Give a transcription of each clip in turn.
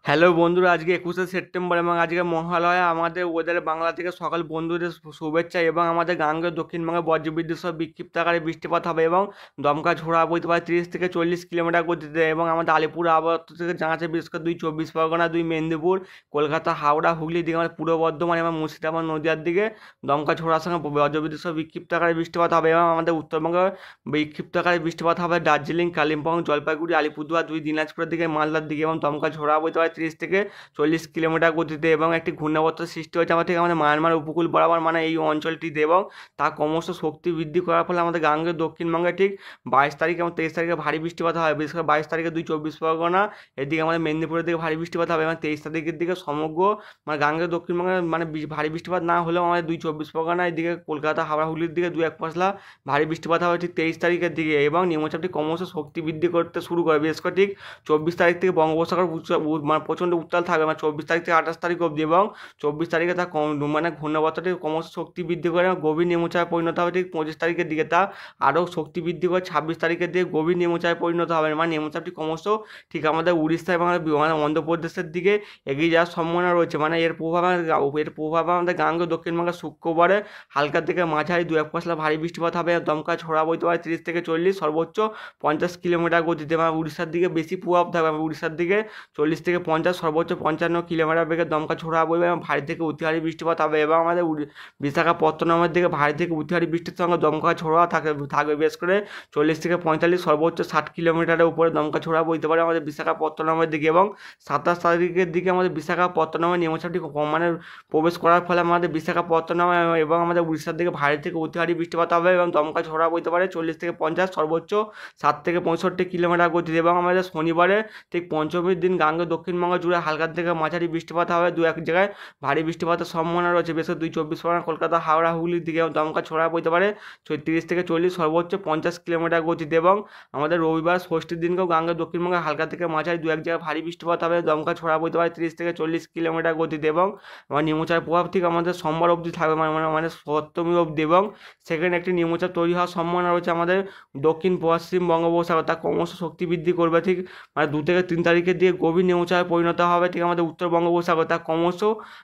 Hello বন্ধুরা, আজকে 21শে September এবং আজকে মহালয়া। আমাদের ওয়েদারে বাংলা থেকে সকল বন্ধুদের শুভেচ্ছা। এবং আমাদের গাঙ্গেয় দক্ষিণবঙ্গে বজ্রবিদ্যুৎ সহ বিক্ষিপ্ত আকারে বৃষ্টিপাত হবে এবং দমকা ঝোড়ো বইতে পারে 30 থেকে 40 কিলোমিটার গতিতে। এবং আমাদের আলিপুর আবহাওয়া দপ্তর থেকে জানাচ্ছে বিশেষ করে 2 চব্বিশ পরগনা, 2 মেদিনীপুর, কলকাতা, হাওড়া, হুগলি দিকে, আমাদের পূর্ব বর্ধমান এবং মুর্শিদাবাদ, নদীয়ার দিকে দমকা ঝোড়ার সঙ্গে বজ্রবিদ্যুৎ সহ বিক্ষিপ্ত আকারে বৃষ্টিপাত হবে। এবং আমাদের উত্তরবঙ্গে বিক্ষিপ্ত আকারে বৃষ্টিপাত হবে দার্জিলিং, কালিম্পং, জলপাইগুড়ি, আলিপুরদুয়ার, দিনাজপুরের দিকে, মালদার দিকে। এবং দমকা ঝোড়ো বইতে পারে 30 থেকে 40 কিলোমিটার গতিতে। এবং একটি ঘূর্ণাবর্ত সৃষ্টি হয়েছে আমাদের মায়ানমার উপকূল বরাবর, মানে এই অঞ্চলটিতে। এবং তা ক্রমশ শক্তি বৃদ্ধি করার ফলে আমাদের গাঙ্গেয় দক্ষিণবঙ্গে ঠিক 22 তারিখ এবং 23 তারিখে ভারী বৃষ্টিপাত হবে। বিশেষ করে 22 তারিখে 2 চব্বিশ পরগনা, এদিকে আমাদের মেদিনীপুরের দিকে ভারী বৃষ্টিপাত হবে। এবং 23 তারিখের দিকে সমগ্র মানে গাঙ্গেয় দক্ষিণবঙ্গে মানে ভারী বৃষ্টিপাত না হলেও আমাদের 2 চব্বিশ পরগনা, এদিকে কলকাতা, হাওড়া, হুগলির দিকে 2-1 পশলা ভারী বৃষ্টিপাত হবে ঠিক 23 তারিখের দিকে। এবং নিম্নচাপটি ক্রমশ শক্তি বৃদ্ধি করতে শুরু করে। বিশেষ করে ঠিক 24 তারিখ থেকে বঙ্গোপসাগর মানে প্রচণ্ড উত্তাল থাকবে, মানে 24 তারিখ থেকে 28 তারিখ অবধি। এবং 24 তারিখে তা মানে ঘূর্ণাবর্তটি ক্রমশ শক্তি বৃদ্ধি করে গভীর নিম্নচাপে পরিণত হবে ঠিক 25 তারিখের দিকে। তা আরও শক্তি বৃদ্ধি করে 26 তারিখের দিকে গভীর নিম্নচাপে পরিণত হবে। মানে নিম্নচাপটি ক্রমশ ঠিক আমাদের উড়িষ্যা এবং মানে অন্ধ্রপ্রদেশের দিকে এগিয়ে যাওয়ার সম্ভাবনা রয়েছে। মানে এর প্রভাবে আমাদের গাঙ্গেয় দক্ষিণবঙ্গে শুক্রবারে হালকা থেকে মাঝারি 2-1 পশলা ভারী বৃষ্টিপাত হবে। দমকা ঝোড়ো বইতে পারে 30 থেকে 40, সর্বোচ্চ 50 কিলোমিটার গতিতে। মানে উড়িষ্যার দিকে বেশি প্রভাব থাকবে। উড়িষ্যার দিকে 40 থেকে 50, সর্বোচ্চ 55 কিলোমিটার বেগে দমকা ঝোড়ো বইবে এবং ভারী থেকে অতি ভারী বৃষ্টিপাত হবে। এবং আমাদের বিশাখাপত্তনমের দিকে ভারী থেকে অতি ভারী বৃষ্টির সঙ্গে দমকা ঝোড়ো থাকবে বেশ করে 40 থেকে 45, সর্বোচ্চ 60 কিলোমিটারের উপরে দমকা ঝোড়ো বইতে পারে আমাদের বিশাখাপত্তনমের দিকে। এবং 27 তারিখের দিকে আমাদের বিশাখাপত্তনমে নিম্নচাপটি মানে প্রবেশ করার ফলে আমাদের বিশাখাপত্তনম এবং আমাদের উড়িষ্যার দিকে ভারী থেকে অতি ভারী বৃষ্টিপাত হবে এবং দমকা ঝোড়ো বইতে পারে 40 থেকে 50, সর্বোচ্চ 60 থেকে 65 গতিতে। এবং আমাদের শনিবারে ঠিক পঞ্চমীর দিন গাঙ্গেয় দক্ষিণবঙ্গ জুড়ে হালকা থেকে মাঝারি বৃষ্টিপাত হবে, 2-1 জায়গায় ভারী বৃষ্টিপাতের সম্ভাবনা রয়েছে। বিশেষ করে 2 চব্বিশ পরগনা, কলকাতা, হাওড়া, হুগলির দিকে দমকা ঝোড়ো বইতে পারে 30 থেকে 40, সর্বোচ্চ 50 কিলোমিটার গতিতে। এবং আমাদের রবিবার ষষ্ঠীর দিনকেও গাঙ্গেয় দক্ষিণবঙ্গে হালকা থেকে মাঝারি 2-1 জায়গায় ভারী বৃষ্টিপাত হবে, দমকা ঝোড়ো বইতে পারে 30 থেকে 40 কিলোমিটার গতিতে। এবং আমার নিম্নচাপের প্রভাব ঠিক আমাদের সোমবার অবধি থাকবে, মানে সপ্তমী অবধি। এবং সেখানে একটি নিম্নচাপ তৈরি হওয়ার সম্ভাবনা রয়েছে আমাদের দক্ষিণ পশ্চিম বঙ্গোপসাগর। তা ক্রমশ শক্তি বৃদ্ধি করবে ঠিক মানে 2 থেকে 3 তারিখের দিকে গভীর নিম্নচাপে পরিণত হবে ঠিক আমাদের উত্তর বঙ্গোপসাগর। তা ক্রমশ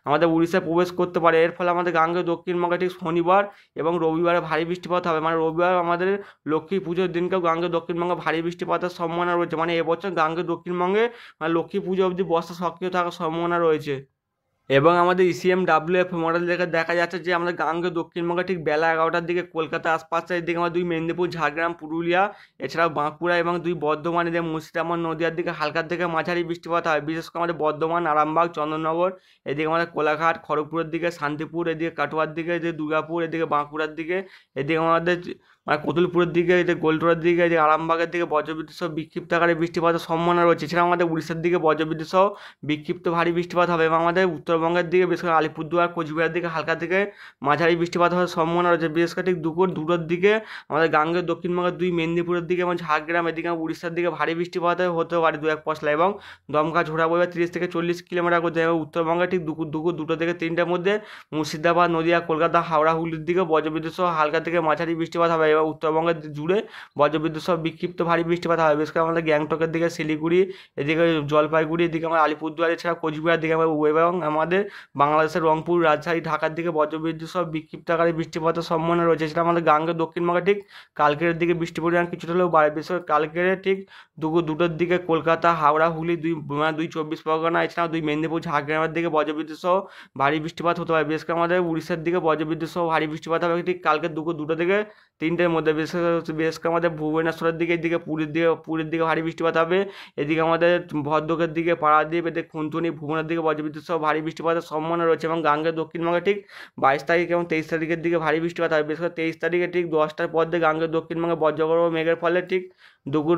আমাদের উড়িষ্যায় প্রবেশ করতে পারে। এর ফলে আমাদের গাঙ্গেয় দক্ষিণবঙ্গে ঠিক শনিবার এবং রবিবারে ভারী বৃষ্টিপাত হবে। মানে রবিবার আমাদের লক্ষ্মী পুজোর দিনকেও গাঙ্গেয় দক্ষিণবঙ্গে ভারী বৃষ্টিপাতের সম্ভাবনা রয়েছে। মানে এবছর গাঙ্গেয় দক্ষিণবঙ্গে মানে লক্ষ্মী পুজো অবধি বর্ষা সক্রিয় থাকার সম্ভাবনা রয়েছে। এবং আমাদের ECMWF মডেল দেখে দেখা যাচ্ছে যে আমাদের গাঙ্গেয় দক্ষিণবঙ্গে ঠিক বেলা 11টার দিকে কলকাতা আশপাশের দিকে আমার 2 মেদিনীপুর, ঝাড়গ্রাম, পুরুলিয়া, এছাড়াও বাঁকুড়া এবং 2 বর্ধমান, এদের মুর্শিদাবাদ, নদীয়ার দিকে হালকা থেকে মাঝারি বৃষ্টিপাত হয়। বিশেষ করে আমাদের বর্ধমান, আরামবাগ, চন্দননগর, এদিকে আমাদের কোলাঘাট, খড়গপুরের দিকে, শান্তিপুর, এদিকে কাটোয়ার দিকে, এদিকে দুর্গাপুর, এদিকে বাঁকুড়ার দিকে, এদিকে আমাদের মানে কতুলপুরের দিকে, এদিকে গোলটোড়ার দিকে, এদিকে আরামবাগের দিকে বজ্রবিদ্যুৎ সহ বিক্ষিপ্ত আকারে বৃষ্টিপাতের সম্ভাবনা রয়েছে। এছাড়াও আমাদের উড়িষ্যার দিকে বজ্রবিদ্যুৎ সহ বিক্ষিপ্ত ভারী বৃষ্টিপাত হবে। এবং আমাদের উত্তরবঙ্গের দিকে বিশেষ করে আলিপুরদুয়ার, কোচবিহারের দিকে হালকা থেকে মাঝারি বৃষ্টিপাত হওয়ার সম্ভাবনা রয়েছে। বিশেষ করে ঠিক দুপুর 2টোর দিকে আমাদের গাঙ্গেয় দক্ষিণবঙ্গের 2 মেদিনীপুরের দিকে এবং ঝাড়গ্রাম, এদিকে উড়িষ্যার দিকে ভারী বৃষ্টিপাত হতে পারে 2-1 পশলা। এবং দমকা ঝোড়ো বইবে 30 থেকে 40 কিলোমিটার গতিতে। এবং উত্তরবঙ্গে ঠিক দুপুর 2টো থেকে 3টার মধ্যে মুর্শিদাবাদ, নদীয়া, কলকাতা, হাওড়া, হুগলির দিকে বজ্রবিদ্যুৎ সহ হালকা থেকে মাঝারি বৃষ্টিপাত হবে। এবং উত্তরবঙ্গের জুড়ে বজ্রবিদ্যুৎ সহ বিক্ষিপ্ত ভারী বৃষ্টিপাত হবে। বিশেষ করে আমাদের গ্যাংটকের দিকে, শিলিগুড়ি, এদিকে জলপাইগুড়ি, এদিকে আমার আলিপুরদুয়ার, এছাড়া কোচবিহার দিকে এবং আমাদের বাংলাদেশের রংপুর, রাজশাহী, ঢাকার দিকে বজ্রবিদ্যুৎ সহ বিক্ষিপ্ত আকারে বৃষ্টিপাতের সম্ভাবনা রয়েছে। সেটা আমাদের গাঙ্গেয় দক্ষিণবঙ্গে ঠিক কালকের দিকে বৃষ্টির পরিমাণ কিছুটা হলেও বাড়ে। বিশেষ করে কালকের ঠিক দুপুর 2টোর দিকে কলকাতা, হাওড়া, হুগলি, 2 চব্বিশ পরগনা, এছাড়াও 2 মেদিনীপুর, ঝাড়গ্রামের দিকে বজ্রবিদ্যুৎ সহ ভারী বৃষ্টিপাত হতে পারে। বিশেষ করে আমাদের উড়িষ্যার দিকে বজ্রবিদ্যুৎ সহ ভারী বৃষ্টিপাত হবে ঠিক কালকে দুপুর 2টো থেকে 3টের মধ্যে। বিশেষ করে আমাদের ভুবনেশ্বরের দিকে, এদিকে পুরীর দিকে ভারী বৃষ্টিপাত হবে। এদিকে আমাদের ভদ্রকের দিকে, পাড়াদ্বীপ, এদিকে খুনতুনি, ভুবনের দিকে বজ্রবিদ্যুৎ সহ ভারী বৃষ্টিপাতের সম্ভাবনা রয়েছে। এবং গাঙ্গেয় দক্ষিণবঙ্গে ঠিক 22 তারিখ এবং 23 তারিখের দিকে ভারী বৃষ্টিপাত হবে। বিশেষ করে 23 তারিখে ঠিক 10টার পর দিয়ে গাঙ্গেয় দক্ষিণবঙ্গে বজ্রগর্ভ মেঘের ফলে ঠিক দুপুর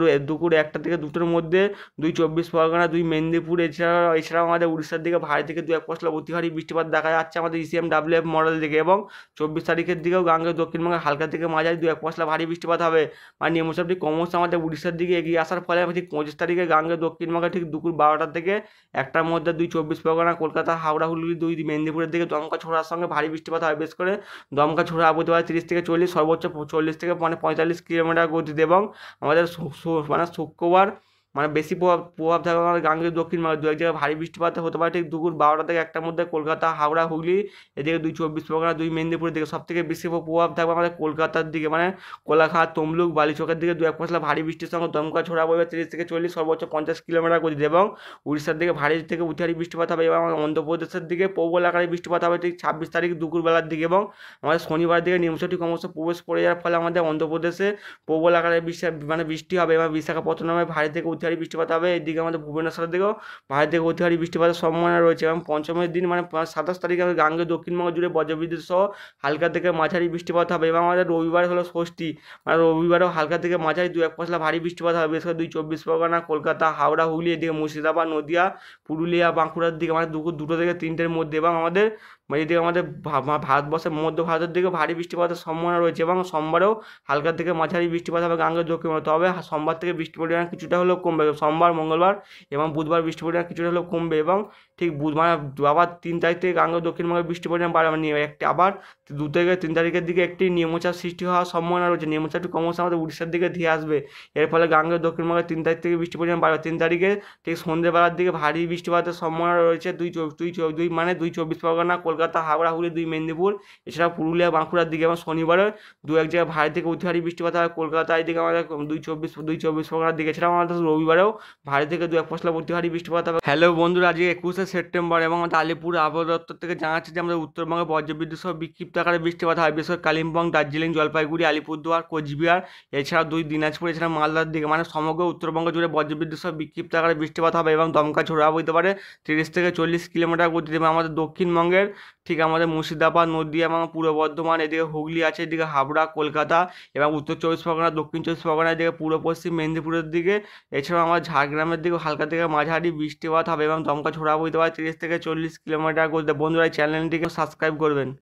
1টা থেকে 2টোর মধ্যে 2 চব্বিশ পরগনা, 2 মেদিনীপুর, এছাড়াও আমাদের উড়িষ্যার দিকে ভারী থেকে 2-1 পশলা অতি ভারী বৃষ্টিপাত দেখা যাচ্ছে আমাদের ECMWF মডেল দিকে। এবং 24 তারিখের দিকেও গাঙ্গেয় দক্ষিণবঙ্গে হালকা থেকে মাঝারি 2-1 পশলা ভারী বৃষ্টিপাত হবে। আর নিম্নচাপটি ক্রমশ আমাদের উড়িষ্যার দিকে এগিয়ে আসার ফলে ঠিক 25 তারিখে গাঙ্গেয় দক্ষিণবঙ্গে ঠিক দুপুর 12টা থেকে 1টার মধ্যে 2 চব্বিশ পরগনা, কলকাতা, হাওড়া, হুগলি, 2 মেদিনীপুরের দিকে দমকা ছোড়ার সঙ্গে ভারী বৃষ্টিপাত হবে। বেশ করে দমকা ছোড়া হতে পারে 30 থেকে 40, সর্বোচ্চ 40 থেকে 45 কিলোমিটার গতিতে। এবং আমাদের মানে শুক্রবার মানে বেশি প্রভাব থাকবে আমাদের গাঙ্গেয় দক্ষিণবঙ্গে। দু এক জায়গায় ভারী বৃষ্টিপাত হতে পারে ঠিক দুপুর 12টা থেকে 1টার মধ্যে কলকাতা, হাওড়া, হুগলি এদিকে 2 চব্বিশ পরগনা, 2 মেদিনীপুরের দিকে সবথেকে বেশি প্রভাব থাকবে আমাদের কলকাতার দিকে, মানে কোলাঘাট, তমলুক, বালিচকের দিকে 2-1 পশলা ভারী বৃষ্টির সঙ্গে দমকা ঝোড়া বইবে 30 থেকে 40 সর্বোচ্চ 50 কিলোমিটার গতিতে, এবং উড়িষ্যার দিকে ভারী থেকে অতি ভারী বৃষ্টিপাত হবে, এবং অন্ধ্রপ্রদেশের দিকে প্রবল আকারে বৃষ্টিপাত হবে ঠিক 26 তারিখ দুপুরবেলার দিকে, এবং আমাদের শনিবার দিকে নিম্নচাপটি ক্রমশ প্রবেশ করে যাওয়ার ফলে আমাদের অন্ধ্রপ্রদেশে প্রবল আকারে বৃষ্টি হবে, এবং বিশাখাপত্তনমে ভারী থেকে অতি ভারী বৃষ্টিপাত হবে। এদিকে আমাদের ভুবনেশ্বরের দিকেও ভারী থেকে অতি ভারী বৃষ্টিপাতের সম্ভাবনা রয়েছে, এবং পঞ্চমের দিন মানে 27 তারিখে আমাদের গাঙ্গেয় দক্ষিণবঙ্গ জুড়ে বজ্রবিদ্যুৎ সহ হালকা থেকে মাঝারি বৃষ্টিপাত হবে, এবং আমাদের রবিবার হলো ষষ্ঠী, মানে রবিবারেও হালকা থেকে মাঝারি 2-1 পশলা ভারী বৃষ্টিপাত হবে, বিশেষ করে 2 চব্বিশ পরগনা, কলকাতা, হাওড়া, হুগলি এদিকে মুর্শিদাবাদ, নদিয়া, পুরুলিয়া, বাঁকুড়ার দিকে মানে দুপুর 2টো থেকে 3টের মধ্যে, এবং আমাদের এদিকে আমাদের ভারতবর্ষের মধ্য ভারতের দিকে ভারী বৃষ্টিপাতের সম্ভাবনা রয়েছে, এবং সোমবারেও হালকা থেকে মাঝারি বৃষ্টিপাত হবে গাঙ্গেয় দক্ষিণবঙ্গে। তবে সোমবার থেকে বৃষ্টির পরিমাণ কিছুটা হলেও কমবে, সোমবার, মঙ্গলবার এবং বুধবার বৃষ্টির পরিমাণ কিছুটা হলেও কমবে, এবং ঠিক মানে আবার 3 তারিখ থেকে গাঙ্গেয় দক্ষিণবঙ্গে বৃষ্টির পরিমাণ বাড়বে, একটি আবার 2 থেকে 3 তারিখের দিকে একটি নিম্নচাপ সৃষ্টি হওয়ার সম্ভাবনা রয়েছে। নিম্নচাপটি ক্রমশ আমাদের উড়িষ্যার দিকে ধেয়ে আসবে, এর ফলে গাঙ্গেয় দক্ষিণবঙ্গে 3 তারিখ থেকে বৃষ্টির পরিমাণ বাড়বে। 3 তারিখে ঠিক সন্ধ্যেবেলার দিকে ভারী বৃষ্টিপাতের সম্ভাবনা রয়েছে 2 চব্বিশ পরগনা, কলকাতা, হাওড়া, হুগলি, 2 মেদিনীপুর, এছাড়াও পুরুলিয়া, বাঁকুড়ার দিকে, এবং শনিবারে 2-1 জায়গায় ভারী থেকে অতি ভারী বৃষ্টিপাত হবে কলকাতা এদিকে আমাদের 2 চব্বিশ পরগনার দিকে, এছাড়াও আমাদের রবিবারেও ভারী থেকে 2-1 পশলা অতি ভারী বৃষ্টিপাত হবে। হ্যালো বন্ধুরা, আজকে 21শে সেপ্টেম্বর, এবং আমাদের আলিপুর আবহাওয়া দপ্তর থেকে জানাচ্ছে যে আমাদের উত্তরবঙ্গে বজ্রবিদ্যুৎ সহ বিক্ষিপ্ত আকারে বৃষ্টিপাত হয়, বিশেষ করে কালিম্পং, দার্জিলিং, জলপাইগুড়ি, আলিপুরদুয়ার, কোচবিহার, এছাড়াও 2 দিনাজপুর, এছাড়া মালদার দিকে, মানে সমগ্র উত্তরবঙ্গ জুড়ে বজ্রবিদ্যুৎ সহ বিক্ষিপ্ত আকারে বৃষ্টিপাত হবে, এবং দমকা ঝোড়া বইতে পারে 30 থেকে 40 কিলোমিটার গতিতে। এবং আমাদের দক্ষিণবঙ্গের ঠিক আমাদের মুর্শিদাবাদ, নদিয়া এবং পূর্ব বর্ধমান এদিকে হুগলি আছে, এদিকে হাবড়া, কলকাতা এবং উত্তর চব্বিশ পরগনা, দক্ষিণ চব্বিশ পরগনা এদিকে পূর্ব পশ্চিম মেদিনীপুরের দিকে, এছাড়াও আমার ঝাড়গ্রামের দিকেও হালকা থেকে মাঝারি বৃষ্টিপাত হবে, এবং দমকা ঝোড়া বইতে পারে 30 থেকে 40 কিলোমিটার গতিতে। বন্ধুরা, এই চ্যানেলটিকে সাবস্ক্রাইব করবেন।